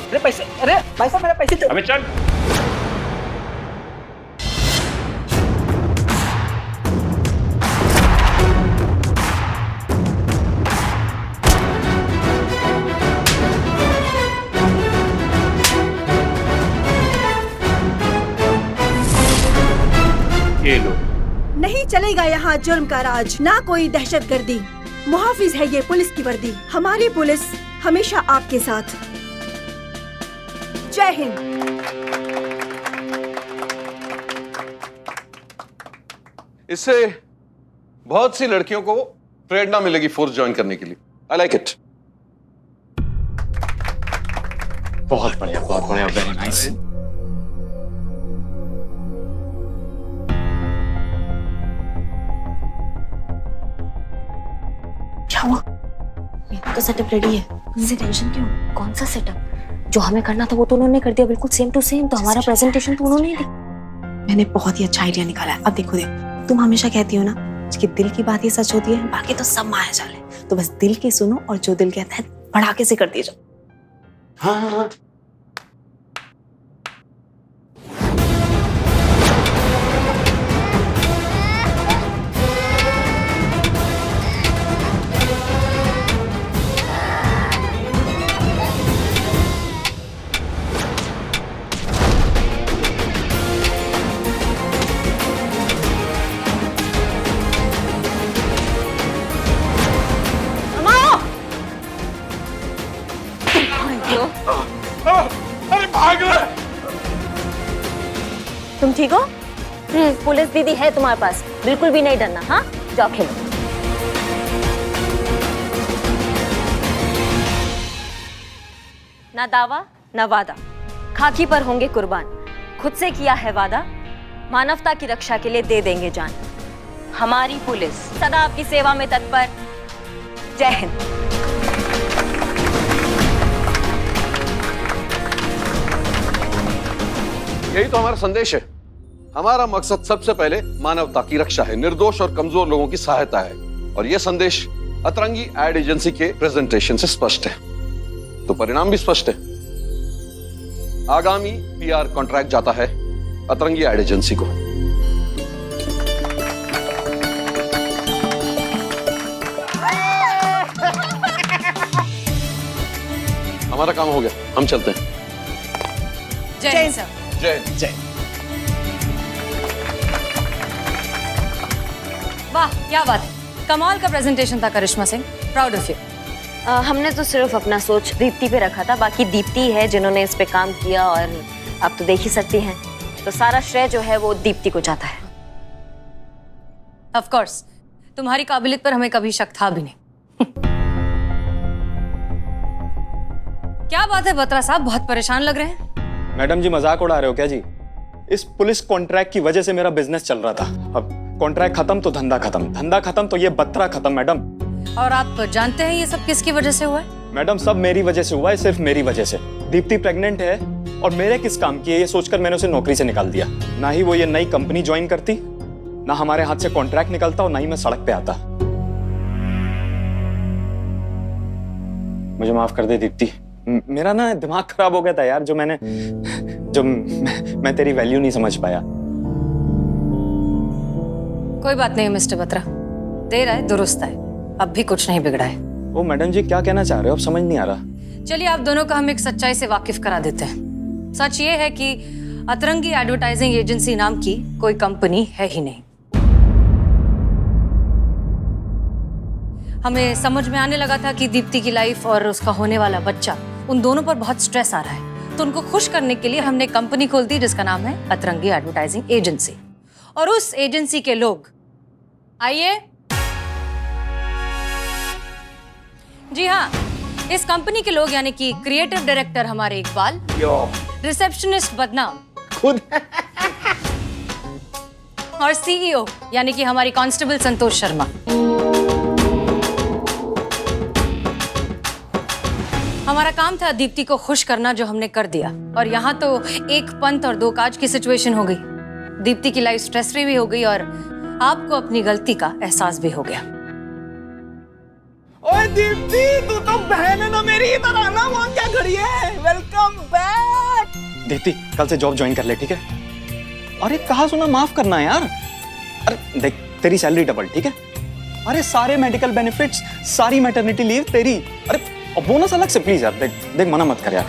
अरे पैसे, अरे भाई साहब मेरे पैसे तो... अबे चल। ये लो। नहीं चलेगा यहाँ जुर्म का राज, ना कोई दहशतगर्दी। मुहाफिज है ये पुलिस की वर्दी, हमारी पुलिस हमेशा आपके साथ। जय हिंद। इससे बहुत सी लड़कियों को प्रेरणा मिलेगी फोर्स ज्वाइन करने के लिए। I like it. बहुत बढ़िया, वेरी नाइस। क्या हुआ? मेरा तो सेटअप रेडी है, मुझे टेंशन क्यों? कौन सा सेटअप? जो हमें करना था वो तो उन्होंने कर दिया, बिल्कुल सेम टू सेम। तो हमारा प्रेजेंटेशन तो उन्होंने ही दी। मैंने बहुत ही अच्छा आइडिया निकाला है। अब देखो तुम हमेशा कहती हो ना कि दिल की बात ही सच होती है, बाकी तो सब माया जाल है। तो बस दिल की सुनो और जो दिल कहता है पढ़ाके से कर दिए जाओ। हाँ। अरे भाग रहा है। तुम ठीक हो? पुलिस दीदी है तुम्हारे पास, बिल्कुल भी नहीं डरना। हाँ, जाओ खेलो। ना दावा ना वादा, खाकी पर होंगे कुर्बान। खुद से किया है वादा, मानवता की रक्षा के लिए दे देंगे जान। हमारी पुलिस सदा आपकी सेवा में तत्पर। जय हिंद। यही तो हमारा संदेश है। हमारा मकसद सबसे पहले मानवता की रक्षा है, निर्दोष और कमजोर लोगों की सहायता है। और यह संदेश अतरंगी एड एजेंसी के प्रेजेंटेशन से स्पष्ट है, तो परिणाम भी स्पष्ट है। आगामी पीआर कॉन्ट्रैक्ट जाता है अतरंगी एड एजेंसी को। हमारा काम हो गया, हम चलते हैं। जय हिंद सर। जय जय। वाह, क्या बात है, कमाल का प्रेजेंटेशन था करिश्मा सिंह, प्राउड ऑफ यू। हमने तो सिर्फ अपना सोच दीप्ति पे रखा था, बाकी दीप्ति है जिन्होंने इस पे काम किया और आप तो देख ही सकती हैं, तो सारा श्रेय जो है वो दीप्ति को जाता है। ऑफ कोर्स, तुम्हारी काबिलियत पर हमें कभी शक था भी नहीं। क्या बात है बत्रा साहब, बहुत परेशान लग रहे हैं। मैडम जी मजाक उड़ा रहे हो क्या जी? इस पुलिस कॉन्ट्रैक्ट की वजह से मेरा बिजनेस चल रहा था। अब कॉन्ट्रैक्ट खत्म तो धंधा खत्म, धंधा खत्म तो ये बत्रा खत्म मैडम। और आप जानते हैं ये सब किसकी वजह से हुआ है? मैडम सब मेरी वजह से हुआ है, सिर्फ मेरी वजह से। दीप्ति प्रेग्नेंट है और मेरे किस काम की है ये सोचकर मैंने उसे नौकरी से निकाल दिया। ना ही वो ये नई कंपनी ज्वाइन करती, ना हमारे हाथ से कॉन्ट्रैक्ट निकलता और ना ही मैं सड़क पे आता। मुझे माफ कर दे दीप्ति, मेरा ना दिमाग खराब हो गया था यार, मैं तेरी वैल्यू नहीं समझ पाया। कोई बात नहीं मिस्टर बत्रा, देर है दुरुस्त है, अब भी कुछ नहीं बिगड़ा है। ओ मैडम जी क्या कहना चाह रहे हो, अब समझ नहीं आ रहा। चलिए आप दोनों का हम एक सच्चाई से वाकिफ करा देते हैं। सच ये है कि अतरंगी एडवर्टाइजिंग एजेंसी नाम की कोई कंपनी है ही नहीं। हमें समझ में आने लगा था कि दीप्ति की लाइफ और उसका होने वाला बच्चा, उन दोनों पर बहुत स्ट्रेस आ रहा है, तो उनको खुश करने के लिए हमने कंपनी खोल दी जिसका नाम है अतरंगी एडवर्टाइजिंग एजेंसी। और उस एजेंसी के लोग, आइए जी हाँ, इस कंपनी के लोग यानी कि क्रिएटिव डायरेक्टर हमारे इकबाल, रिसेप्शनिस्ट बदनाम खुद और सीईओ यानी कि हमारी कांस्टेबल संतोष शर्मा। हमारा काम था दीप्ति को खुश करना, जो हमने कर दिया। और यहाँ तो एक पंथ और दो काज की सिचुएशन हो गई। दीप्ति की लाइफ स्ट्रेस फ्री भी हो गई और आपको अपनी गलती का एहसास भी हो गया। ओए दीप्ति, तू तो बहन है ना मेरी, इधर आना। वहाँ क्या खड़ी है? Welcome back. दीप्ति कल से जॉब ज्वाइन कर ले, ठीक है? अरे कहा सुना माफ करना यार। अरे देख तेरी सैलरी डबल, ठीक है? अरे सारे मेडिकल बेनिफिट्स, सारी मैटरनिटी लीव तेरी। अरे बोनस अलग से प्लीज यार। देख देख मना मत कर यार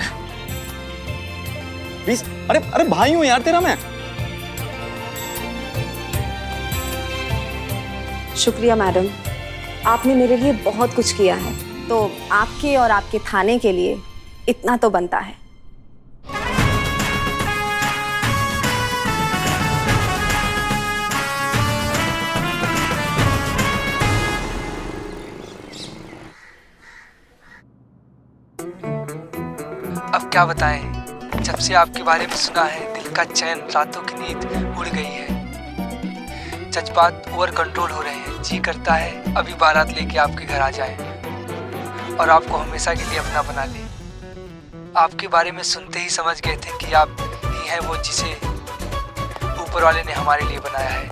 प्लीज। अरे अरे भाई हूं यार तेरा मैं। शुक्रिया मैडम, आपने मेरे लिए बहुत कुछ किया है, तो आपके और आपके थाने के लिए इतना तो बनता है। अब क्या बताएं, जब से आपके बारे में सुना है दिल का चैन, रातों की नींद उड़ गई है। जज्बात ओवर कंट्रोल हो रहे हैं। जी करता है अभी बारात लेके आपके घर आ जाए और आपको हमेशा के लिए अपना बना ले। आपके बारे में सुनते ही समझ गए थे कि आप ही हैं वो जिसे ऊपर वाले ने हमारे लिए बनाया है।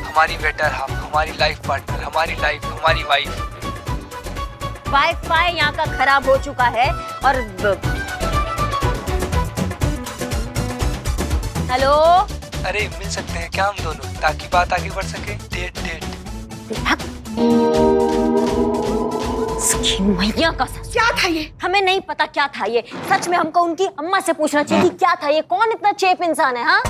हमारी बेटर हाफ, हमारी लाइफ पार्टनर, हमारी लाइफ, हमारी वाइफ। वाईफाई यहाँ का खराब हो चुका है और हेलो, अरे मिल सकते हैं क्या हम दोनों, ताकि बात आगे बढ़ सके? डेट डेट। मैया का सच। क्या था ये? हमें नहीं पता क्या था ये। सच में हमको उनकी अम्मा से पूछना चाहिए कि क्या था ये। कौन इतना चेप इंसान है? हाँ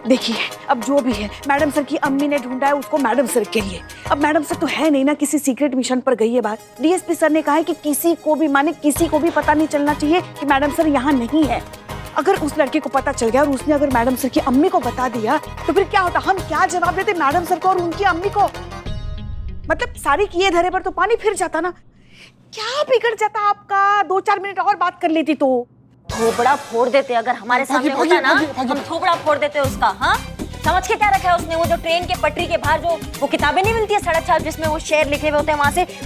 देखिए, अब जो भी है, मैडम सर की अम्मी ने ढूंढा है उसको मैडम सर के लिए। अब मैडम सर तो है नहीं ना, किसी सीक्रेट मिशन पर गई है बात। डीएसपी सर ने कहा है कि किसी को भी, माने किसी को भी पता नहीं चलना चाहिए कि मैडम सर यहाँ नहीं है। अगर उस लड़के को पता चल गया और उसने अगर मैडम सर की अम्मी को बता दिया तो फिर क्या होता? हम क्या जवाब देते मैडम सर को और उनकी अम्मी को? मतलब सारी किए धरे पर तो पानी फिर जाता ना। क्या बिगड़ जाता आपका? 2-4 मिनट और बात कर लेती तो। थोबड़ा फोड़ देते अगर हमारे सामने होता ना, हम थोबड़ा फोड़ देते उसका। हाँ समझ के क्या रखा है उसने? वो जो ट्रेन के पटरी के बाहर जो वो किताबें नहीं मिलती है सड़क छाप, जिसमें वो शेर लिखे हुए होते हैं,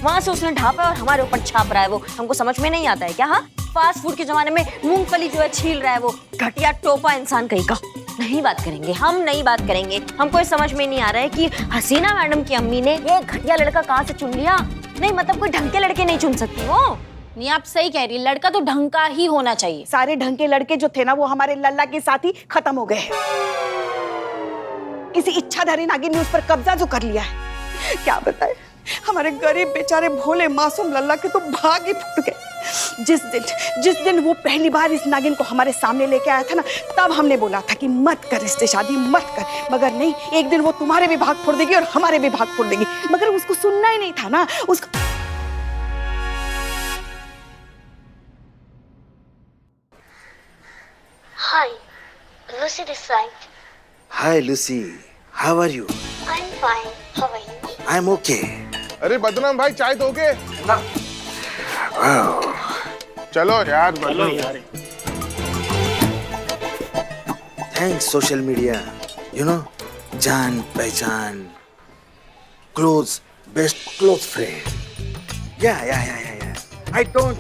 वहां से उसने ढापा और हमारे ऊपर छाप रहा है। वो हमको समझ में नहीं आता है क्या? हाँ फास्ट फूड के जमाने में मूंगफली जो है छील रहा है, वो घटिया टोपा इंसान कहीं का। नहीं बात करेंगे, हम नहीं बात करेंगे। हमको ये समझ में नहीं आ रहा है कि हसीना मैडम की अम्मी ने ये घटिया लड़का कहाँ से चुन लिया। नहीं मतलब कोई ढंग के लड़के नहीं चुन सकती वो। नहीं आप सही कह रही है, लड़का तो ढंग का ही होना चाहिए। सारे ढंग के लड़के जो थे ना वो हमारे लल्ला के साथ ही खत्म हो गए हैं। किसी इच्छाधारी नागिन ने उस पर कब्जा जो कर लिया है। क्या बताए, हमारे गरीब बेचारे भोले मासूम लल्ला के तो भाग ही फूट गए। जिस दिन वो पहली बार इस नागिन को हमारे सामने लेके आया था ना, तब हमने बोला था कि मत कर इससे शादी, मत कर। मगर नहीं, एक दिन वो तुम्हारे भी भाग फोड़ देगी और हमारे भी भाग फोड़ देगी। मगर उसको सुनना ही नहीं था ना उसको। Hi, Lucy this side. Hi Lucy, how are you? I'm fine. How are you? I'm okay. अरे बदनाम भाई चाय दोगे? चलो यार, चलो यार। Thanks social media. You know, जान पहचान, close, best close friend. Yeah. I don't.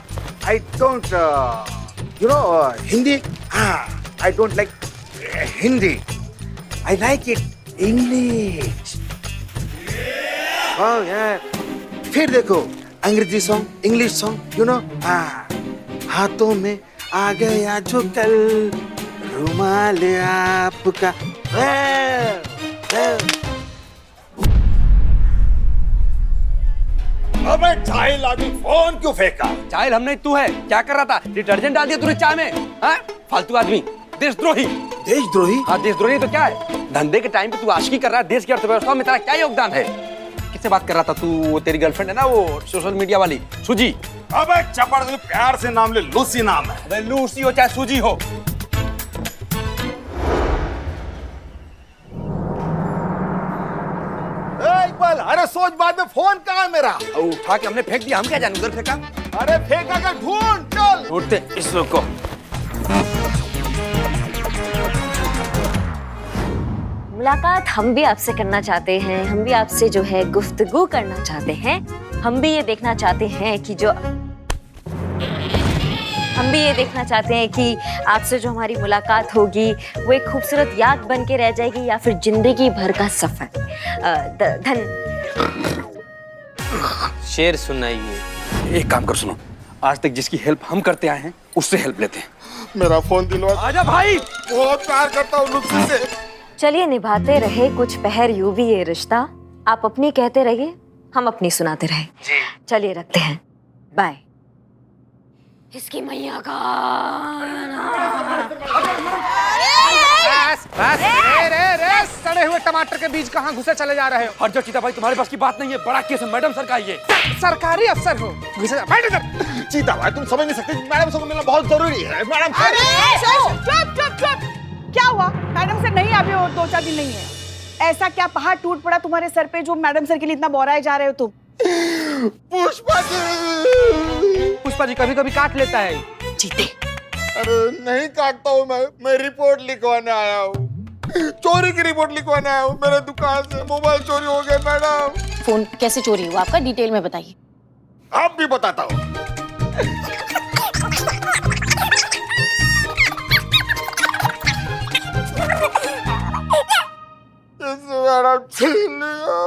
You know, Hindi. I don't like Hindi. I like it English. Oh yeah. फिर देखो अंग्रेजी song, English song, you know. हाथों में आ गया जो कल रुमाल आपका। अबे चाय लागी, फोन क्यों फेंका? चाय हमने, तू है क्या कर रहा था? डिटर्जेंट डाल दिया तूने चाय में? हाँ फालतू आदमी, देशद्रोही। देशद्रोही? हाँ देशद्रोही तो क्या है? धंधे के टाइम पे तू आशिकी कर रहा है, देश की अर्थव्यवस्था में तेरा क्या योगदान है? किससे बात कर रहा था तू? वो तेरी गर्लफ्रेंड है ना, वो सोशल मीडिया वाली सूजी। अबे चपड़, प्यार से नाम ले, लूसी नाम है। अबे लूसी हो चाहे सूजी हो। इकबाल, अरे सोच बाद में, फोन कहाँ है मेरा? उठा के हमने फेंक दिया, हम क्या जाने उधर फेंका। अरे फेंका क्या, ढूंढ चल। ढूंढते इस लोग को। मुलाकात हम भी आपसे करना चाहते हैं, हम भी आपसे जो है गुफ्तगू करना चाहते हैं। हम भी ये देखना चाहते हैं कि आपसे जो हमारी मुलाकात होगी वो एक खूबसूरत याद बन के रह जाएगी या फिर जिंदगी भर का सफर। शेर सुनाइए। एक काम कर सुनो, आज तक जिसकी हेल्प हम करते आए हैं उससे हेल्प लेते हैं। मेरा फोन दिलवा। आजा भाई। बहुत प्यार करता हूँ लुत्फी से। चलिए निभाते रहे कुछ पहर यूं भी ये रिश्ता, आप अपनी कहते रहिए हम अपनी सुनाते रहे। जी चलिए रखते हैं, बाय। इसकी मैया का सड़े हुए टमाटर के बीज कहाँ घुसे चले जा रहे हो? हट जाओ चीता भाई, तुम्हारे पास की बात नहीं है। बड़ा केस है, मैडम सर का ये। सरकारी अफसर हो, घुसे जा। बैठ इधर। चीता भाई तुम समझ नहीं सकते, मैडम से मिलना बहुत जरूरी है। मैडम चुप। क्या हुआ? मैडम सर नहीं अभी और 2-4 दिन नहीं है। ऐसा क्या पहाड़ टूट पड़ा तुम्हारे सर पे जो मैडम सर के लिए इतना बोराए जा रहे हो तुम? पुष्पा जी कभी कभी काट लेता है। जीते। अरे नहीं काटता हूँ मैं रिपोर्ट लिखवाने आया हूँ। चोरी की रिपोर्ट लिखवाने आया हूँ। मेरे दुकान से मोबाइल चोरी हो गया मैडम। फोन कैसे चोरी हुआ आपका, डिटेल में बताइए। आप भी बताता हूँ। मैडम छीन लिया।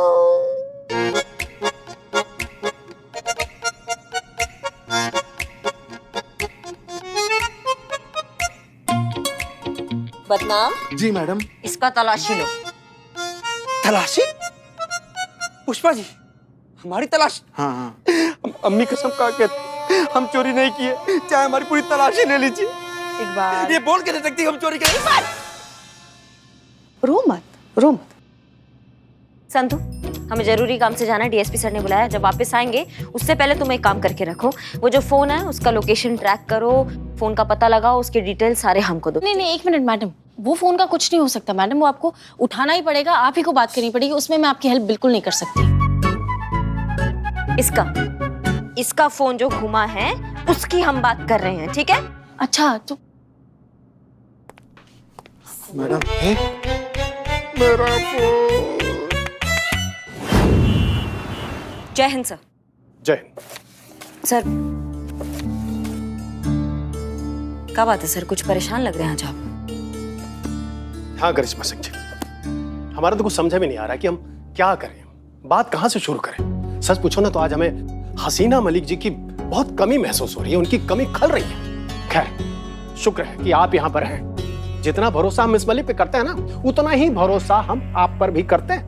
बदनाम जी मैडम। इसका तलाशी लो। तलाशी? पुष्पा जी हमारी तलाश? हाँ। अम्मी कसम खा के हम चोरी नहीं किए, चाहे हमारी पूरी तलाशी ले लीजिए। एक बार ये बोल के नहीं सकती हम चोरी करें। रो मत। संतु, हमें जरूरी काम से जाना है, डीएसपी सर ने बुलाया। जब वापस आएंगे उससे पहले तुम एक काम करके रखो, वो जो फोन है उसका लोकेशन ट्रैक करो, फोन का पता लगाओ, उसके डिटेल सारे हमको दो। नहीं 1 मिनट मैडम, वो फोन का कुछ नहीं हो सकता मैडम, वो आपको उठाना ही पड़ेगा, आप ही को बात करनी पड़ेगी, उसमें मैं आपकी हेल्प बिल्कुल नहीं कर सकती। इसका फोन जो घुमा है उसकी हम बात कर रहे हैं, ठीक है? अच्छा तो मैडम मेरा फोन। जय हिंद सर। जय हिंद। सर क्या बात है सर, कुछ परेशान लग रहे हैं आज आप? हाँ करिश्मा सिंह जी, हमारा तो कुछ समझ में नहीं आ रहा कि हम क्या करें, बात कहाँ से शुरू करें। सच पूछो ना तो आज हमें हसीना मलिक जी की बहुत कमी महसूस हो रही है, उनकी कमी खल रही है। खैर शुक्र है कि आप यहाँ पर हैं। जितना भरोसा हम मिस मलिक पे करते हैं ना, उतना ही भरोसा हम आप पर भी करते हैं।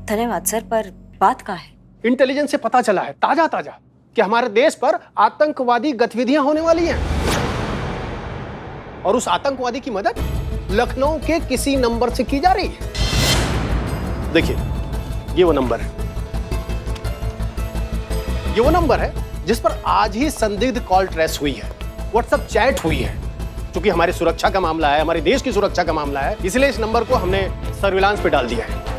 धन्यवाद सर, पर बात क्या है? इंटेलिजेंस से पता चला है ताजा कि हमारे देश पर आतंकवादी गतिविधियां होने वाली हैं, और उस आतंकवादी की मदद लखनऊ के किसी नंबर से की जा रही है। देखिए ये वो नंबर है, जिस पर आज ही संदिग्ध कॉल ट्रेस हुई है, व्हाट्सएप चैट हुई है। क्योंकि हमारी सुरक्षा का मामला है, हमारे देश की सुरक्षा का मामला है, इसलिए इस नंबर को हमने सर्विलांस पे डाल दिया है।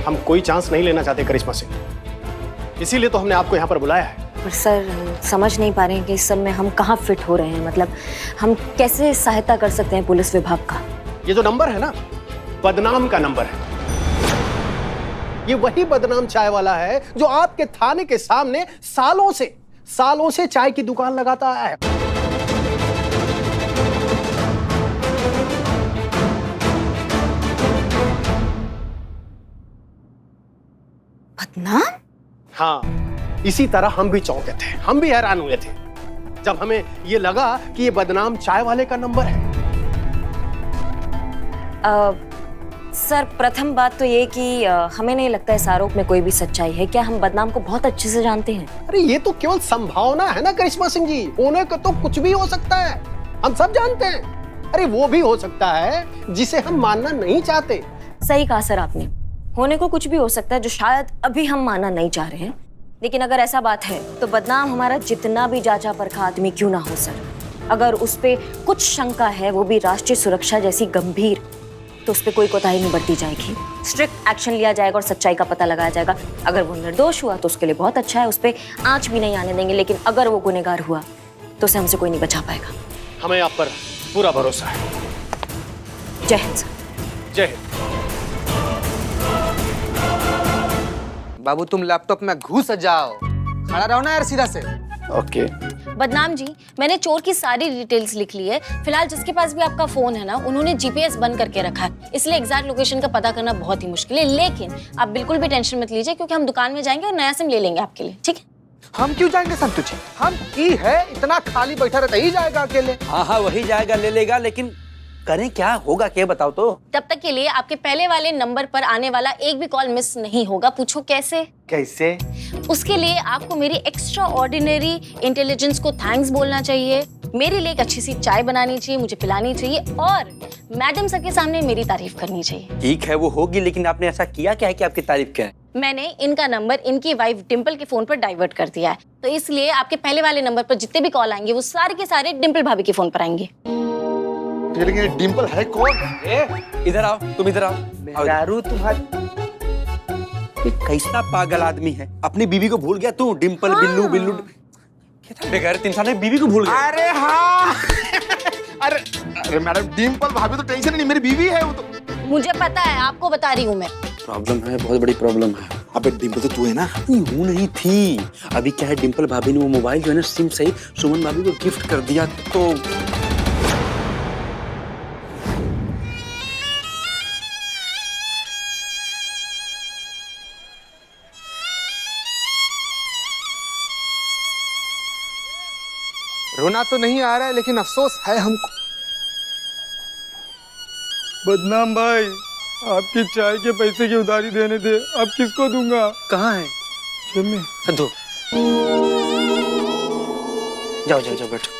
हम कोई चांस नहीं लेना चाहते करिश्मा सिंह, इसीलिए तो हमने आपको यहाँ पर बुलाया है। पर सर समझ नहीं पा रहे हैं कि इस सब में हम कहाँ फिट हो रहे हैं, मतलब हम कैसे सहायता कर सकते हैं पुलिस विभाग का? ये जो नंबर है ना, बदनाम का नंबर है। ये वही बदनाम चाय वाला है जो आपके थाने के सामने सालों से चाय की दुकान लगाता है। बदनाम? हाँ, इसी तरह हम भी चौंके थे, हम भी हैरान हुए थे जब हमें ये लगा कि ये बदनाम चाय वाले का नंबर है। सर प्रथम बात तो ये कि हमें नहीं लगता इस आरोप में कोई भी सच्चाई है। क्या हम बदनाम को बहुत अच्छे से जानते हैं? अरे ये तो केवल संभावना है ना करिश्मा सिंह जी, होने को तो कुछ भी हो सकता है, हम सब जानते हैं। अरे वो भी हो सकता है जिसे हम मानना नहीं चाहते। सही कहा सर आपने, होने को कुछ भी हो सकता है जो शायद अभी हम मानना नहीं चाह रहे हैं। लेकिन अगर ऐसा बात है तो बदनाम हमारा जितना भी जांचा परखा आदमी क्यों ना हो सर, अगर उस पे कुछ शंका है, वो भी राष्ट्रीय सुरक्षा जैसी गंभीर, तो उस पे कोई कोताही नहीं बरती जाएगी, स्ट्रिक्ट एक्शन लिया जाएगा और सच्चाई का पता लगाया जाएगा। अगर वो निर्दोष हुआ तो उसके लिए बहुत अच्छा है, उस पे आंच भी नहीं आने देंगे। लेकिन अगर वो गुनहगार हुआ तो उसे हमसे कोई नहीं बचा पाएगा। हमें आप पर पूरा भरोसा है। जय हिंद सर। जय हिंद। बाबू तुम लैपटॉप में घुस जाओ, खड़ा रहो ना यार सीधा से। ओके बदनाम जी, मैंने चोर की सारी डिटेल्स लिख ली है। फिलहाल जिसके पास भी आपका फोन है ना, उन्होंने जीपीएस बंद करके रखा है, इसलिए एग्जैक्ट लोकेशन का पता करना बहुत ही मुश्किल है। लेकिन आप बिल्कुल भी टेंशन मत लीजिए, क्योंकि हम दुकान में जाएंगे और नया सिम ले लेंगे आपके लिए, ठीक है? हम क्यों जाएंगे संतु जी? हम की है इतना खाली बैठा रहता ही जाएगा अकेले। हाँ वही जाएगा, ले लेगा, लेकिन करें क्या, होगा क्या बताओ तो। तब तक के लिए आपके पहले वाले नंबर पर आने वाला एक भी कॉल मिस नहीं होगा। पूछो कैसे? कैसे? उसके लिए आपको मेरी एक्स्ट्रा ऑर्डिनरी इंटेलिजेंस को थैंक्स बोलना चाहिए, मेरे लिए एक अच्छी सी चाय बनानी चाहिए, मुझे पिलानी चाहिए, और मैडम सर के सामने मेरी तारीफ करनी चाहिए। ठीक है वो होगी, लेकिन आपने ऐसा किया क्या है कि आपकी तारीफ क्या है? मैंने इनका नंबर इनकी वाइफ डिम्पल के फोन पर डाइवर्ट कर दिया है, तो इसलिए आपके पहले वाले नंबर पर जितने भी कॉल आएंगे वो सारे के सारे डिम्पल भाभी के फोन पर आएंगे। लेकिन डिम्पल है कौन? इधर आओ, तुम इधर आओ। दारू तुम्हारी ये कैसा पागल आदमी है, अपनी बीवी को भूल गया तू। डिम्पल बिल्लू बिल्लू बेगैरत इंसान है, बीवी को भूल गया। अरे हाँ अरे अरे मैडम, डिम्पल भाभी तो टेंशन नहीं, मेरी बीवी है वो तो। मुझे पता है, आपको बता रही हूँ मैं। प्रॉब्लम है, बहुत बड़ी प्रॉब्लम है। अबे डिम्पल तो तू है ना? हूँ नहीं थी। अभी क्या है, डिम्पल भाभी ने वो मोबाइल जो है ना सिम सही सुमन भाभी को गिफ्ट कर दिया, तो रोना तो नहीं आ रहा है, लेकिन अफसोस है हमको। बदनाम भाई, आपकी चाय के पैसे की उधारी देने दे, अब किसको दूंगा? कहाँ है? दो। जाओ जाओ जाओ बैठो।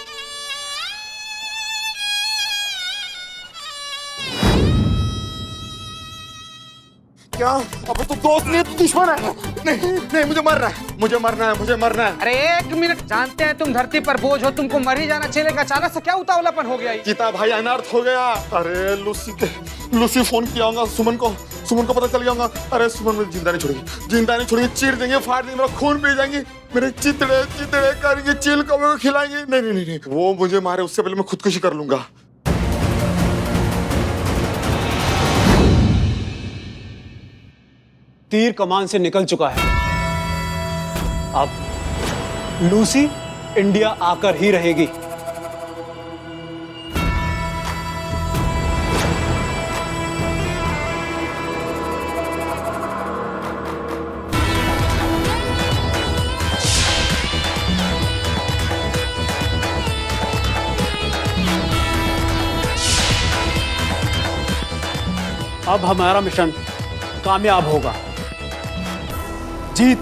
क्या? अब तो दोस्त नहीं, तू दुश्मन है। नहीं नहीं, मुझे मरना है, मुझे मरना है, मुझे मरना है। अरे एक मिनट, जानते हैं तुम धरती पर बोझ हो, तुमको मर ही जाना चाहिए, अचानक से क्या उतावलापन हो गया? गीता भाई अनर्थ हो गया। अरे लूसी फोन किया होगा सुमन को पता चल गया होगा। अरे सुमन मुझे जिंदा नहीं छोड़ेगी, चीर देंगे, फाड़ देंगे, मेरा खून पी जाएंगे, मेरे चितड़े करेंगे, चील कौवे को खिलाएंगे। नहीं, वो मुझे मारे उससे पहले मैं खुदकुशी कर लूंगा। तीर कमान से निकल चुका है, अब लूसी इंडिया आकर ही रहेगी। अब हमारा मिशन कामयाब होगा, जीत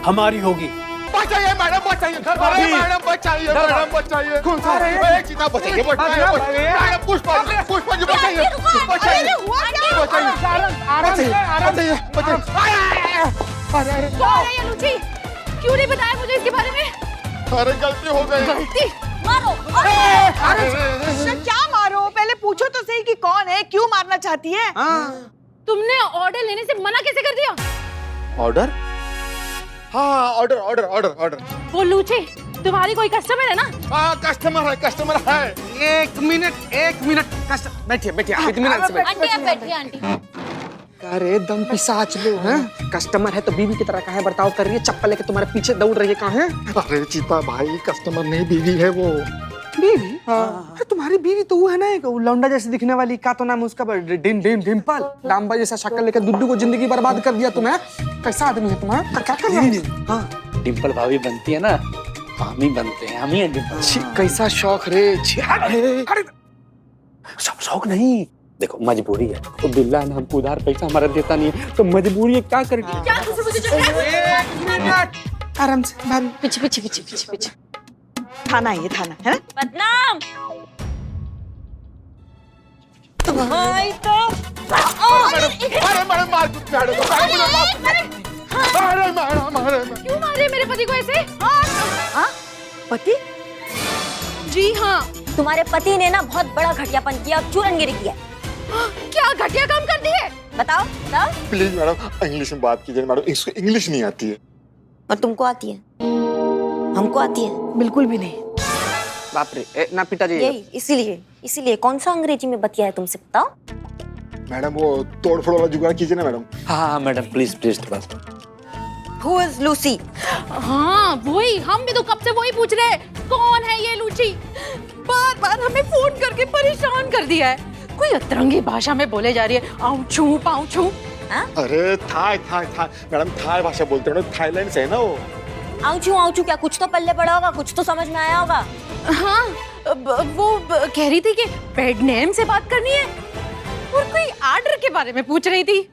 हमारी होगी। बचाइए मैडम, बचाइए। अरे मैडम बचाइए, मैडम बचाइए। अरे चीता बचाइए, मैडम पुष्पा जी बचाइए, बचाइए। लूची, क्यों नहीं बताया मुझे इसके बारे में? अरे गलती हो गई। गलती? मारो। अरे क्या मारो, पहले पूछो तो सही कि कौन है, क्यों मारना चाहती है? तुमने ऑर्डर लेने से मना कैसे कर दिया? ऑर्डर? हाँ, ऑर्डर। वो लूची, तुम्हारी कोई कस्टमर है ना? हाँ, कस्टमर है। एक मिनट, बैठिए, कितने मिनट से आंटी आप बैठिए, आंटी। अरे दम पिशाच लो हैं? कस्टमर है तो बीवी की तरह काहे बर्ताव कर रही है? चप्पल लेके तुम्हारे पीछे दौड़ रही है, कहाँ है? अरे चीता भाई, कस्टमर नहीं, बीवी है वो। बीवी? हाँ। तुम्हारी बीवी तो वो है ना, एक लौंडा जैसे दिखने वाली, क्या तो नाम है उसका? डिम्पल। लांबा जैसा शक्ल लेकर दुड्डू को जिंदगी बर्बाद कर दिया तुम्हें। कैसा आदमी है तुम्हारा? क्या कर रहा है? हाँ, डिम्पल भाभी बनती है ना, हम ही बनते हैं, हम ही हैं डिम्पल। कैसा शौक रे। अरे शौक नहीं, देखो मजबूरी है, तो बिल्ला है ना, हमको उधार पैसा हमारा देता नहीं है, तो मजबूरी है, क्या करेंगे? आराम से भाभी, पीछे। थाना है, ये थाना है ना? बदनाम। भाई तो क्यों मारे मेरे पति को ऐसे? हाँ? पति? जी हाँ, तुम्हारे पति ने ना बहुत बड़ा घटियापन किया, चूरनगिरी किया। क्या घटिया काम कर दिए? बताओ। प्लीज मैडम, इंग्लिश में बात कीजिए मैडम, इसको इंग्लिश नहीं आती है। और तुमको आती है? हमको आती है? बिल्कुल भी नहीं। बाप रे, ना पिताजी। यही इसीलिए कौन सा अंग्रेजी में बतिया है तुमसे, बताओ। मैडम वो तोड़ फोड़ वाला जुगाड़ कीजिए ना मैडम। हाँ मैडम, प्लीज थोड़ा सा। Who is Lucy? हाँ वही, हम भी तो कब से वही पूछ रहे हैं, कौन है ये लूची? बार बार हमें फोन करके परेशान कर दिया है। कोई अतरंगी भाषा में बोले जा रही है, आऊं छू पाऊं छू। अरे Thai Thai Thai madam, Thai भाषा बोलते हैं, थाईलैंड से है ना वो। आऊं छू क्या कुछ तो पल्ले पड़ा होगा, कुछ तो समझ में आया होगा। हाँ वो कह रही थी कि पेट नेम से बात करनी है और कोई ऑर्डर के बारे में पूछ रही थी।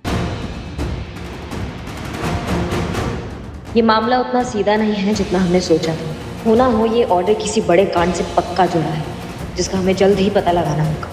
ये मामला उतना सीधा नहीं है जितना हमने सोचा था। होना हो ये ऑर्डर किसी बड़े कांड से पक्का जुड़ा है, जिसका हमें जल्द ही पता लगाना होगा।